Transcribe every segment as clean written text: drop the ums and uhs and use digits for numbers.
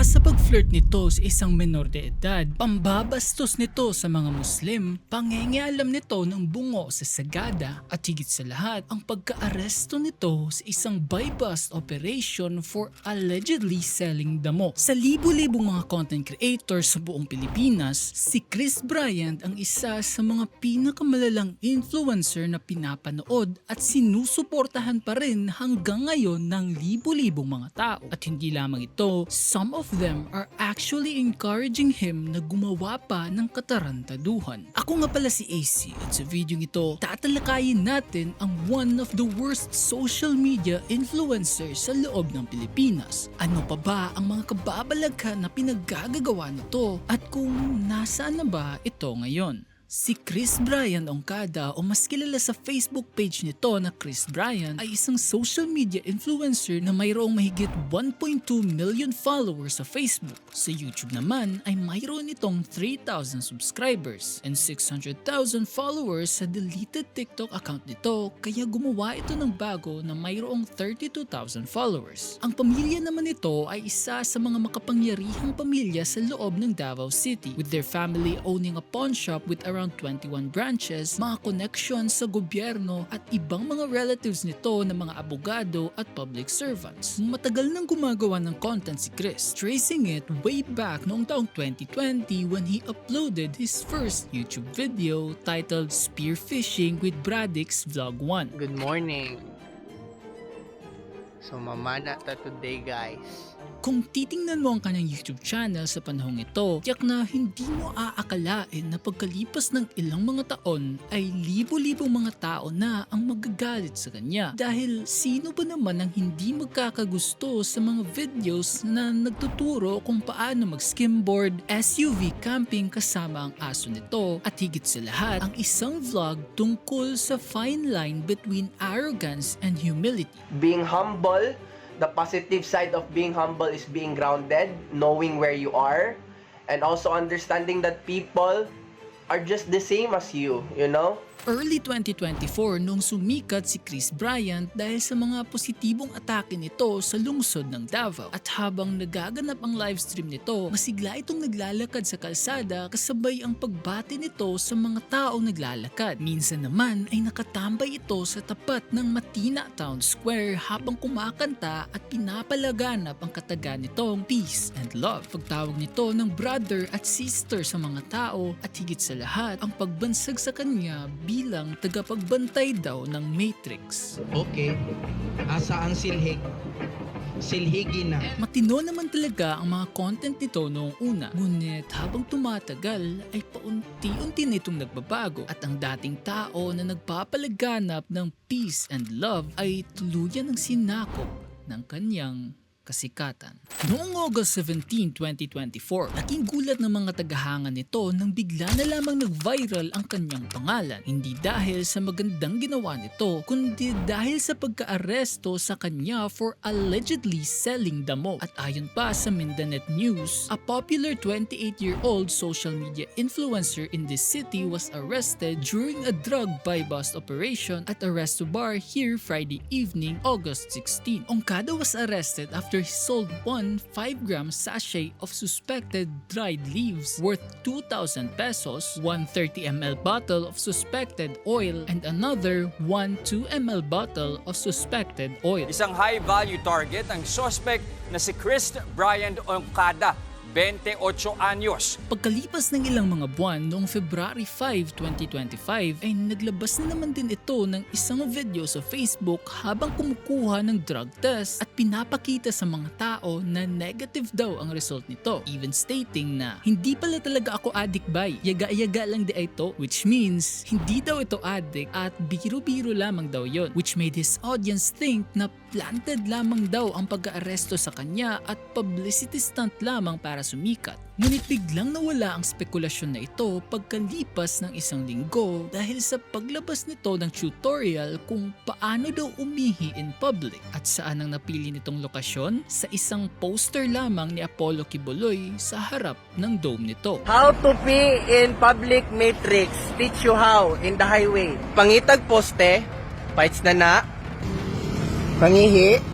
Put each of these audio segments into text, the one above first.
Mula sa pag-flirt nito sa isang menor de edad, pambabastos nito sa mga Muslim, pangingialam nito ng bungo sa sagada, at higit sa lahat, ang pagka-aresto nito sa isang buy-bust operation for allegedly selling damo. Sa libo-libong mga content creators sa buong Pilipinas, si Kris Bryant ang isa sa mga pinakamalalang influencer na pinapanood at sinusuportahan pa rin hanggang ngayon ng libo-libong mga tao. At hindi lamang ito, some of them are actually encouraging him na gumawa pa ng katarantaduhan. Ako nga pala si AC at sa video ito, tatalakayin natin ang one of the worst social media influencers sa loob ng Pilipinas. Ano pa ba ang mga kababalaghan na pinaggagawa nito at kung nasaan na ba ito ngayon? Si Kris Bryant Ongkada o mas kilala sa Facebook page nito na Kris Bryant ay isang social media influencer na mayroong mahigit 1.2 million followers sa Facebook. Sa YouTube naman ay mayroon itong 3,000 subscribers and 600,000 followers sa deleted TikTok account nito, kaya gumawa ito ng bago na mayroong 32,000 followers. Ang pamilya naman nito ay isa sa mga makapangyarihang pamilya sa loob ng Davao City, with their family owning a pawn shop with around 21 branches, mga connections sa gobyerno at ibang mga relatives nito na mga abogado at public servants. Matagal nang gumagawa ng content si Kris, tracing it way back noong taong 2020 when he uploaded his first YouTube video titled Spearfishing with Bradix Vlog 1. Good morning. So mamana ta today, guys. Kung titingnan mo ang kanyang YouTube channel sa panahong ito, tiyak na hindi mo aakalain na pagkalipas ng ilang mga taon ay libo-libong mga tao na ang magagalit sa kanya. Dahil sino ba naman ang hindi magkakagusto sa mga videos na nagtuturo kung paano mag-skimboard, SUV camping kasama ang aso nito, at higit sa lahat ang isang vlog tungkol sa fine line between arrogance and humility. Being humble, the positive side of being humble is being grounded, knowing where you are, and also understanding that people are just the same as you know? Early 2024 nung sumikat si Kris Bryant dahil sa mga positibong atake nito sa lungsod ng Davao. At habang nagaganap ang livestream nito, masigla itong naglalakad sa kalsada kasabay ang pagbati nito sa mga taong naglalakad. Minsan naman ay nakatambay ito sa tapat ng Matina Town Square habang kumakanta at pinapalaganap ang katagan nitong peace and love. Pagtawag nito ng brother at sister sa mga tao at higit sa lahat ang pagbansag sa kanya bilang tagapagbantay daw ng Matrix. Okay. Asa ang silhig? Silhigi na. Matino naman talaga ang mga content nito noong una. Ngunit habang tumatagal ay paunti-unti na itong nagbabago at ang dating tao na nagpapalaganap ng peace and love ay tuluyan ng sinakop ng kanyang kasikatan. Noong August 17, 2024, naging gulat ng mga tagahanga nito nang bigla na lamang nag-viral ang kanyang pangalan. Hindi dahil sa magandang ginawa nito, kundi dahil sa pagka-aresto sa kanya for allegedly selling damo. At ayon pa sa Mindanet News, a popular 28-year-old social media influencer in this city was arrested during a drug buy-bust operation at a resto bar here Friday evening, August 16. Ongkada was arrested after he sold one 5-gram sachet of suspected dried leaves worth 2,000 pesos, one 30 ml bottle of suspected oil, and another one 2 ml bottle of suspected oil. Isang high-value target ang suspect na si Kris Bryant Ongkada, 28 anyos. Pagkalipas ng ilang mga buwan noong February 5, 2025 ay naglabas na naman din ito ng isang video sa Facebook habang kumukuha ng drug test at pinapakita sa mga tao na negative daw ang result nito, even stating na hindi pala talaga ako addict bay, yaga-yaga lang di ito, which means hindi daw ito addict at biro-biro lamang daw yon, which made his audience think na planted lamang daw ang pag-aaresto sa kanya at publicity stunt lamang para sumikat. Ngunit biglang nawala ang spekulasyon na ito pagkalipas ng isang linggo dahil sa paglabas nito ng tutorial kung paano daw umihi in public. At saan ang napili nitong lokasyon? Sa isang poster lamang ni Apollo Kibuloy sa harap ng dome nito. How to pee in public matrix. Teach you how in the highway. Pangitag poste, fights na, pangihi,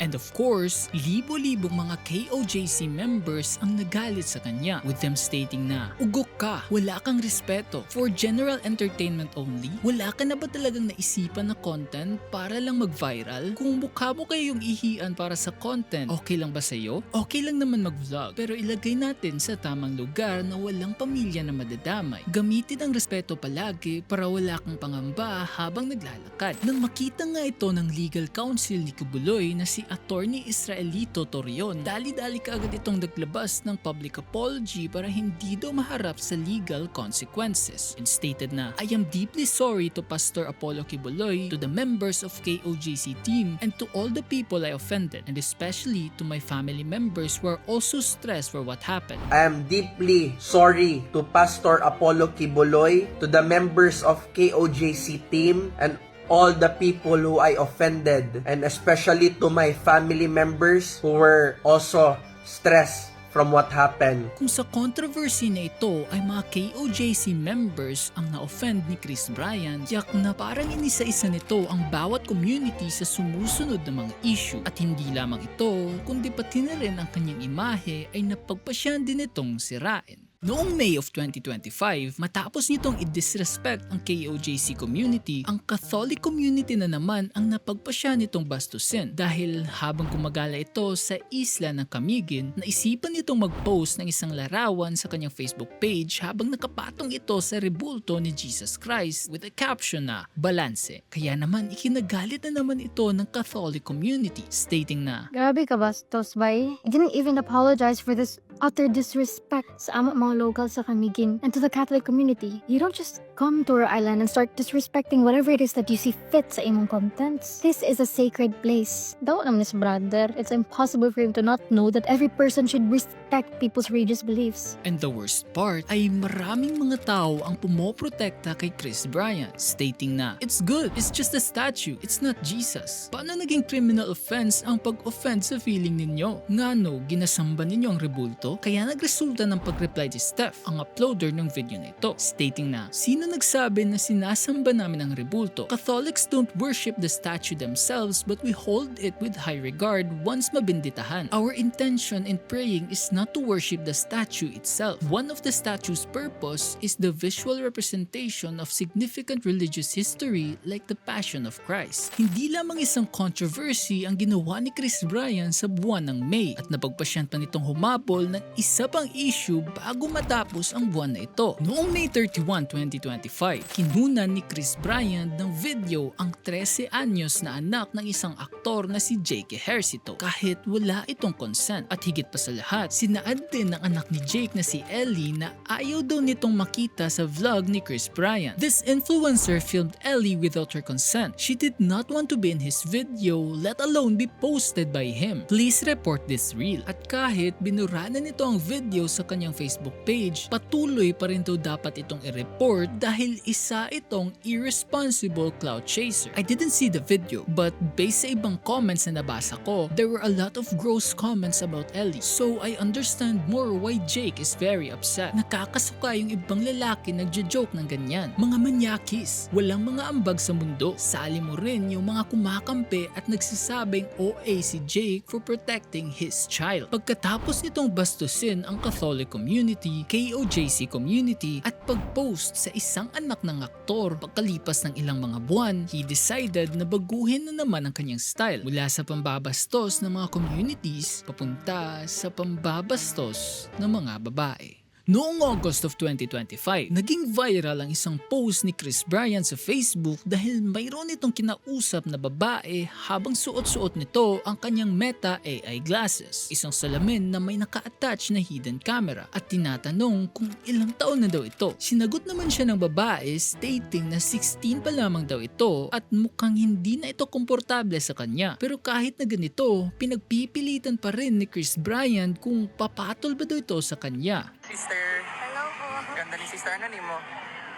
And of course, libo-libong mga KOJC members ang nagalit sa kanya with them stating na, "Ugok ka, wala kang respeto. For general entertainment only, wala ka na ba talagang naisipan na content para lang mag-viral? Kung mukha mo kayo yung ihian para sa content, okay lang ba sa'yo? Okay lang naman mag-vlog, pero ilagay natin sa tamang lugar na walang pamilya na madadamay. Gamitin ang respeto palagi para wala kang pangamba habang naglalakad." Nang makita nga ito ng legal counsel ni Kibuloy na si Attorney Israelito Torreon, dali-dali kaagad itong naglabas ng public apology para hindi daw maharap sa legal consequences. And stated na, "I am deeply sorry to Pastor Apollo Kibuloy, to the members of KOJC team, and to all the people I offended, and especially to my family members who are also stressed for what happened. I am deeply sorry to Pastor Apollo Kibuloy, to the members of KOJC team, and all the people who I offended, and especially to my family members who were also stressed from what happened." Kung sa controversy na ito ay mga KOJC members ang na-offend ni Chris Bryant, yak na parang inisa-isa nito ang bawat community sa sumusunod na mga issue. At hindi lamang ito, kundi pati na rin ang kanyang imahe ay napagpasyan din itong sirain. Noong May of 2025, matapos nitong i-disrespect ang KOJC community, ang Catholic community na naman ang napagpasya nitong bastusin dahil habang gumagala ito sa isla ng Camiguin, naisipan nitong mag-post ng isang larawan sa kanyang Facebook page habang nakapatong ito sa rebulto ni Jesus Christ with a caption na "Balanse." Kaya naman ikinagalit na naman ito ng Catholic community, stating na, "Grabe ka, Bastos, bay. You didn't even apologize for this utter disrespect sa mga local sa Camiguin and to the Catholic community. You don't just come to our island and start disrespecting whatever it is that you see fit sa imong contents. This is a sacred place." Daw naman his brother, it's impossible for him to not know that every person should respect people's religious beliefs. And the worst part ay maraming mga tao ang pumoprotekta kay Chris Bryant, stating na, "It's good, it's just a statue, it's not Jesus." Paano naging criminal offense ang pag-offend sa feeling ninyo? Ngano, ginasamba ninyo ang rebulto? Kaya nagresulta ng pag-reply ni Steph, ang uploader ng video na ito, stating na, "Sino nagsabi na sinasamba namin ang rebulto? Catholics don't worship the statue themselves but we hold it with high regard once mabinditahan. Our intention in praying is not to worship the statue itself. One of the statue's purpose is the visual representation of significant religious history like the Passion of Christ." Hindi lamang isang controversy ang ginawa ni Chris Bryant sa buwan ng May at napagpasyan pa nitong humabol ng isa pang issue bago matapos ang buwan na ito. Noong May 31, 2025, kinunan ni Chris Bryant ng video ang 13 anyos na anak ng isang aktor na si Jake Ejercito kahit wala itong consent. At higit pa sa lahat, sinaad din ng anak ni Jake na si Ellie na ayaw daw nitong makita sa vlog ni Chris Bryant. This influencer filmed Ellie without her consent. She did not want to be in his video, let alone be posted by him. Please report this reel. At kahit binura na nito ang video sa kanyang Facebook page, patuloy pa rin daw dapat itong i-report dahil isa itong irresponsible clout chaser. I didn't see the video, but based sa ibang comments na nabasa ko, there were a lot of gross comments about Ellie. So I understand more why Jake is very upset. Nakakasuka yung ibang lalaki nagjo-joke ng ganyan. Mga manyakis, walang mga ambag sa mundo. Sali mo rin yung mga kumakampi at nagsasabing OA si Jake for protecting his child. Pagkatapos nitong bastusin ang Catholic community, KOJC community at pag-post sa isang anak ng aktor, pagkalipas ng ilang mga buwan, he decided na baguhin na naman ang kanyang style mula sa pambabastos ng mga communities papunta sa pambabastos ng mga babae. Noong August of 2025, naging viral ang isang post ni Chris Bryant sa Facebook dahil mayroon itong kinausap na babae habang suot-suot nito ang kanyang Meta AI glasses, isang salamin na may naka-attach na hidden camera, at tinatanong kung ilang taon na daw ito. Sinagot naman siya ng babae stating na 16 pa lamang daw ito at mukhang hindi na ito komportable sa kanya. Pero kahit na ganito, pinagpipilitan pa rin ni Chris Bryant kung papatol ba daw ito sa kanya. Sister, Hello po. ganda ni sister. Ano ni mo?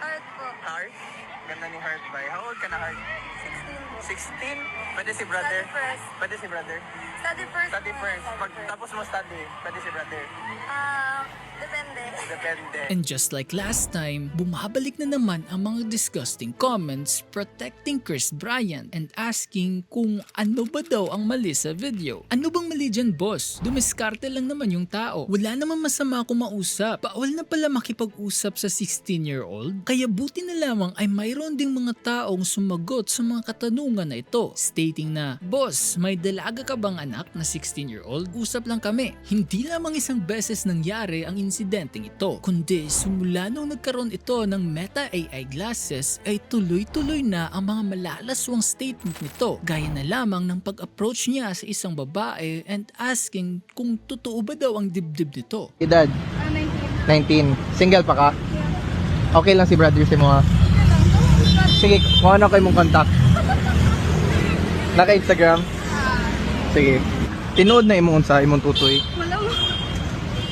Heart po. Heart? Ganda ni Heart ba? How old ka na, Heart? 16 po. 16? Pwede si brother? Study first. Pwede si brother? Study first. Study first. Pag tapos mo study, pwede si brother? Depende. And just like last time, bumabalik na naman ang mga disgusting comments protecting Chris Bryant and asking kung ano ba daw ang mali sa video. Ano bang mali dyan, boss? Dumiskarte lang naman yung tao. Wala naman masama kung mausap. Bawal na pala makipag-usap sa 16-year-old. Kaya buti na lamang ay mayroon ding mga taong sumagot sa mga katanungan na ito, stating na, "Boss, may dalaga ka bang anak na 16-year-old? Usap lang kami." Hindi lamang isang beses nangyari ang insidenteng ito, kundi simula nung nagkaroon ito ng Meta AI glasses ay tuloy-tuloy na ang mga malalaswang statement nito, gaya na lamang ng pag-approach niya sa isang babae and asking kung totoo ba daw ang dibdib nito. Edad? 19. Single pa ka? Okay lang si brother si mo ha? Sige, kung ano kayo mong contact. Naka-Instagram? Sige. Tinood na imong unsa, imong tutoy.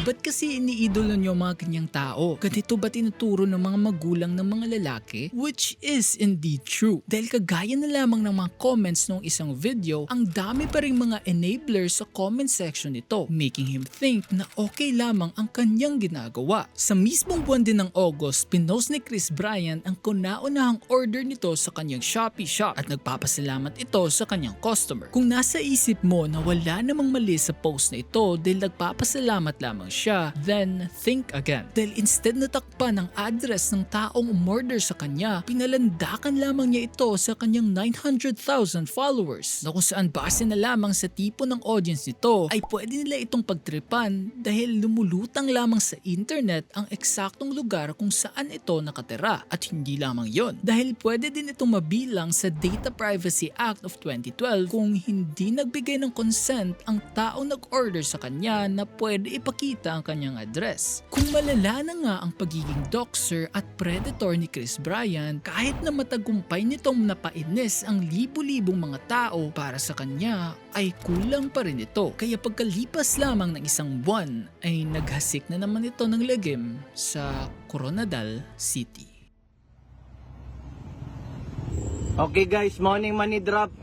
Ba't kasi iniidolo niyo mga kanyang tao? Ganito ba tinuturo ng mga magulang ng mga lalaki? Which is indeed true. Dahil kagaya na lamang ng mga comments ng isang video, ang dami pa rin mga enablers sa comment section nito, making him think na okay lamang ang kanyang ginagawa. Sa mismong buwan din ng August, pinost ni Chris Bryant ang kauna-unahang order nito sa kanyang Shopee shop at nagpapasalamat ito sa kanyang customer. Kung nasa isip mo na wala namang mali sa post na ito dahil nagpapasalamat lamang siya, then think again. Dahil instead na takpan ang address ng taong umorder sa kanya, pinalandakan lamang niya ito sa kanyang 900,000 followers, na kung saan base na lamang sa tipo ng audience nito ay pwede nila itong pagtripan dahil lumulutang lamang sa internet ang eksaktong lugar kung saan ito nakatira. At hindi lamang yon, dahil pwede din itong mabilang sa Data Privacy Act of 2012 kung hindi nagbigay ng consent ang taong nag-order sa kanya na pwede ipakita ang kanyang address. Kung malala na nga ang pagiging doxer at predator ni Chris Bryant, kahit na matagumpay nitong napainis ang libu-libong mga tao para sa kanya, ay kulang pa rin ito. Kaya pagkalipas lamang ng isang buwan, ay naghasik na naman ito ng lagim sa Coronadal City. Okay guys, morning money drop.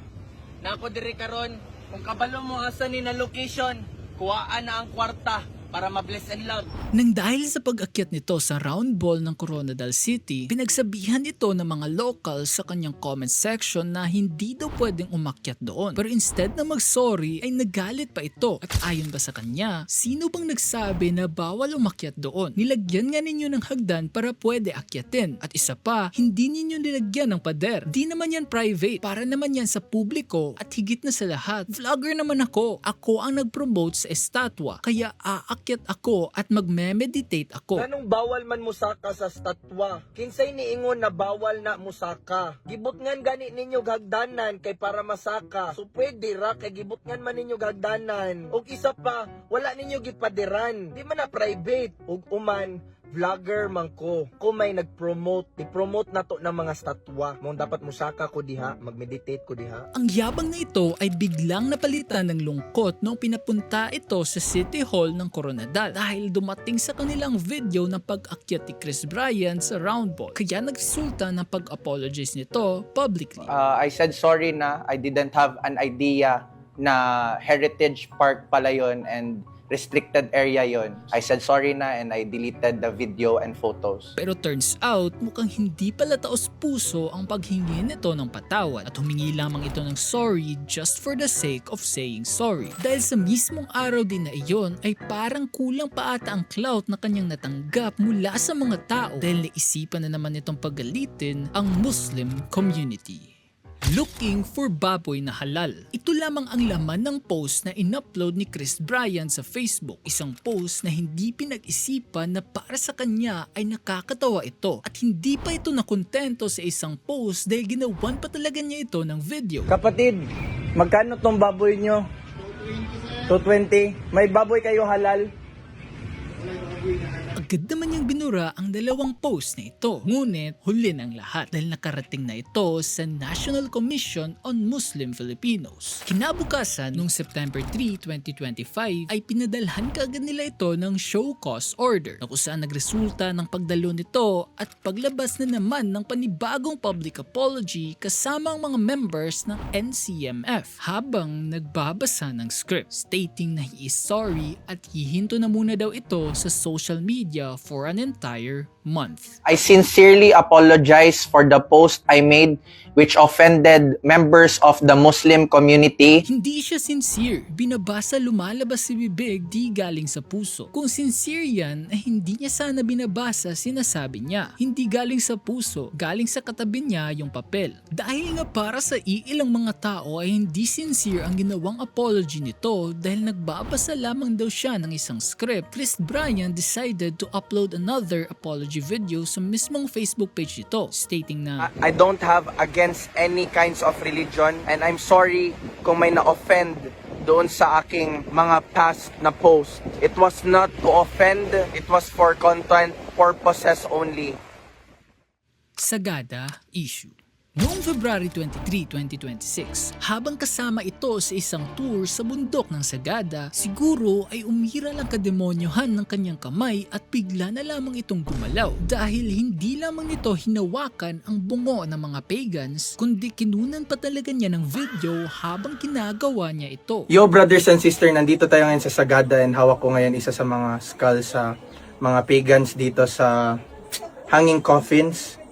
Nako diri karon, kung kabalo mo asa ni na location, kuhaan na ang kwarta para ma-bless and love. Nang dahil sa pag-akyat nito sa round ball ng Coronadal City, pinagsabihan ito ng mga locals sa kanyang comment section na hindi daw pwedeng umakyat doon. Pero instead na mag-sorry ay nagalit pa ito. At ayon ba sa kanya, sino bang nagsabi na bawal umakyat doon? Nilagyan nga ninyo ng hagdan para pwede akyatin. At isa pa, hindi ninyo nilagyan ng pader. Di naman yan private, para naman yan sa publiko. At higit na sa lahat, vlogger naman ako. Ako ang nag-promote sa estatwa. Kaya aakyat ako at magme-meditate ako. Anong bawal man musaka sa statwa? Kinsay niingon na bawal na musaka? Gibutngan gani ninyo gagdanan kay para masaka. So pwede ra kay gibutngan man ninyo gagdanan. Og isa pa, wala ninyo gipadiran. Di man na private. Og uman, vlogger man ko. Kung may nag-promote, i-promote na to ng mga statwa. Mong dapat musaka ko diha, mag-meditate ko diha. Ang yabang na ito ay biglang napalitan ng lungkot nung pinapunta ito sa City Hall ng Coronadal dahil dumating sa kanilang video ng pag-akyat ni Chris Bryant sa round ball. Kaya nagresulta ng pag-apologize nito publicly. I said sorry na I didn't have an idea na Heritage Park pala yun and restricted area yon. I said sorry na and I deleted the video and photos. Pero turns out, mukhang hindi pala taos puso ang paghingi nito ng patawad at humingi lamang ito ng sorry just for the sake of saying sorry. Dahil sa mismong araw din na iyon ay parang kulang pa ata ang clout na kanyang natanggap mula sa mga tao dahil naisipan na naman itong paggalitin ang Muslim community. Looking for baboy na halal. Ito lamang ang laman ng post na in-upload ni Chris Bryant sa Facebook. Isang post na hindi pinag-isipan na para sa kanya ay nakakatawa ito. At hindi pa ito nakontento sa isang post dahil ginawan pa talaga niya ito ng video. Kapatid, magkano tong baboy nyo? 220. May baboy kayo halal? Agad naman niyang binura ang dalawang post na ito. Ngunit huli ng lahat dahil nakarating na ito sa National Commission on Muslim Filipinos. Kinabukasan noong September 3, 2025 ay pinadalhan kaagad nila ito ng show cause order na kung saan nagresulta ng pagdalo nito at paglabas na naman ng panibagong public apology kasama ang mga members ng NCMF habang nagbabasa ng script stating na he is sorry at hihinto na muna daw ito sa social media for an entire month. I sincerely apologize for the post I made which offended members of the Muslim community. Hindi siya sincere. Binabasa lumalabas si bibig di galing sa puso. Kung sincere yan, ay hindi niya sana binabasa sinasabi niya. Hindi galing sa puso, galing sa katabi niya yung papel. Dahil nga para sa iilang mga tao ay hindi sincere ang ginawang apology nito dahil nagbabasa lamang daw siya ng isang script, Chris Bryan decided to upload another apology video sa mismong Facebook page nito stating na I don't have against any kinds of religion and I'm sorry kung may na-offend doon sa aking mga past na post. It was not to offend, it was for content purposes only. Sagada issue. Noong February 23, 2026, habang kasama ito sa isang tour sa bundok ng Sagada, siguro ay umira lang kademonyohan ng kanyang kamay at bigla na lamang itong gumalaw dahil hindi lamang nito hinawakan ang bungo ng mga pagans kundi kinunan pa talaga niya ng video habang ginagawa niya ito. Yo brothers and sisters, nandito tayo ngayon sa Sagada and hawak ko ngayon isa sa mga skull sa mga pagans dito sa hanging coffins.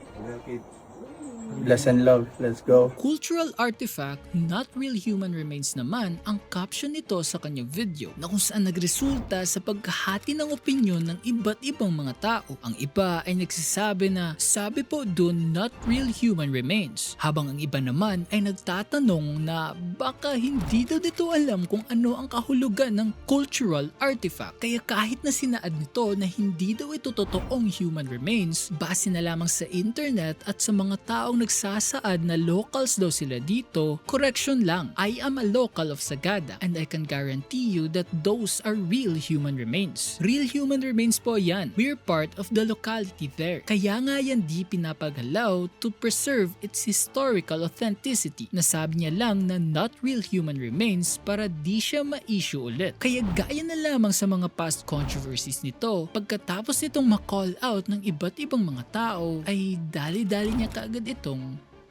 Bless and love. Let's go. Cultural artifact, not real human remains naman ang caption nito sa kanyang video na kung saan nagresulta sa pagkahati ng opinyon ng iba't ibang mga tao. Ang iba ay nagsasabi na sabi po dun not real human remains, habang ang iba naman ay nagtatanong na baka hindi daw dito alam kung ano ang kahulugan ng cultural artifact. Kaya kahit na sinaad nito na hindi daw ito totoong human remains, base na lamang sa internet at sa mga taong nagsasaad na locals daw sila dito, correction lang, I am a local of Sagada and I can guarantee you that those are real human remains. Real human remains po yan. We're part of the locality there. Kaya nga yan di pinapagalaw to preserve its historical authenticity. Nasabi niya lang na not real human remains para di siya ma-issue ulit. Kaya gaya na lamang sa mga past controversies nito, pagkatapos nitong ma-call out ng iba't ibang mga tao, ay dali-dali niya kaagad itong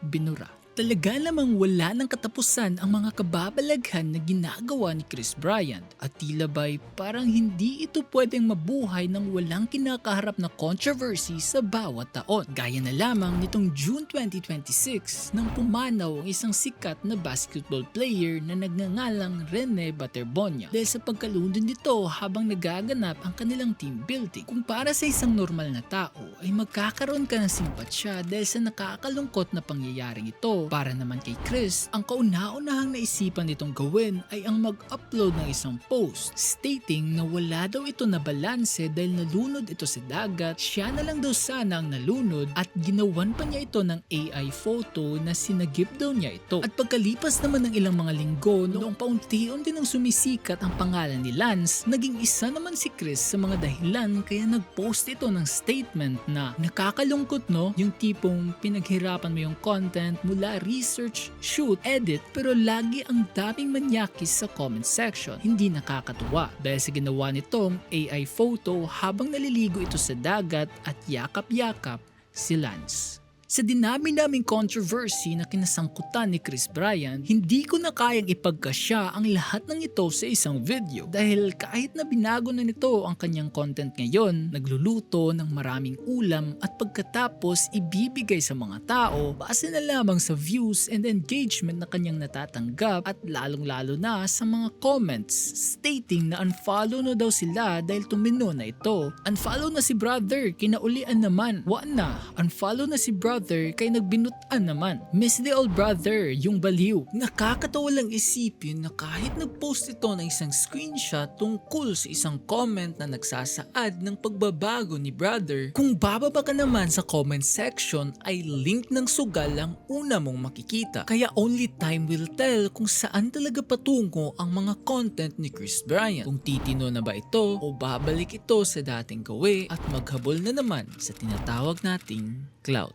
binura. Talaga namang wala ng katapusan ang mga kababalaghan na ginagawa ni Chris Bryan at tila ba'y parang hindi ito pwedeng mabuhay ng walang kinakaharap na controversy sa bawat taon. Gaya na lamang nitong June 2026 nang pumanaw ang isang sikat na basketball player na nagngangalang Rene Baterbonia dahil sa pagkalundin nito habang nagaganap ang kanilang team building. Kung para sa isang normal na tao ay magkakaroon ka ng simpatsya dahil sa nakakalungkot na pangyayaring ito, para naman kay Chris, ang kauna-unahang naisipan nitong gawin ay ang mag-upload ng isang post stating na wala daw ito na balanse dahil nalunod ito sa dagat, siya na lang daw sana ang nalunod at ginawan pa niya ito ng AI photo na sinagip daw niya ito. At pagkalipas naman ng ilang mga linggo, noong paunti-unti nang sumisikat ang pangalan ni Lance, naging isa naman si Chris sa mga dahilan kaya nag-post ito ng statement na nakakalungkot no, yung tipong pinaghirapan mo yung content mula research, shoot, edit pero lagi ang daming manyakis sa comment section. Hindi nakakatuwa dahil sa ginawa nitong AI photo habang naliligo ito sa dagat at yakap-yakap si Lance. Sa dinami naming controversy na kinasangkutan ni Chris Bryan, hindi ko na kayang ipagkasya ang lahat ng ito sa isang video dahil kahit na binago na nito ang kanyang content ngayon, nagluluto ng maraming ulam at pagkatapos ibibigay sa mga tao base na lamang sa views and engagement na kanyang natatanggap at lalong-lalo na sa mga comments stating na unfollow na daw sila dahil tumino na ito. Unfollow na si brother, kinaulian naman. Wa na, unfollow na si brother, brother kay nagbinutan naman. Miss the old brother, yung baliw. Nakakatawa lang isipin na kahit nag-post ito ng isang screenshot tungkol sa isang comment na nagsasaad ng pagbabago ni brother, kung bababa ka naman sa comment section ay link ng sugal ang una mong makikita. Kaya only time will tell kung saan talaga patungo ang mga content ni Chris Bryant. Kung titino na ba ito o babalik ito sa dating gawi at maghabol na naman sa tinatawag nating clout.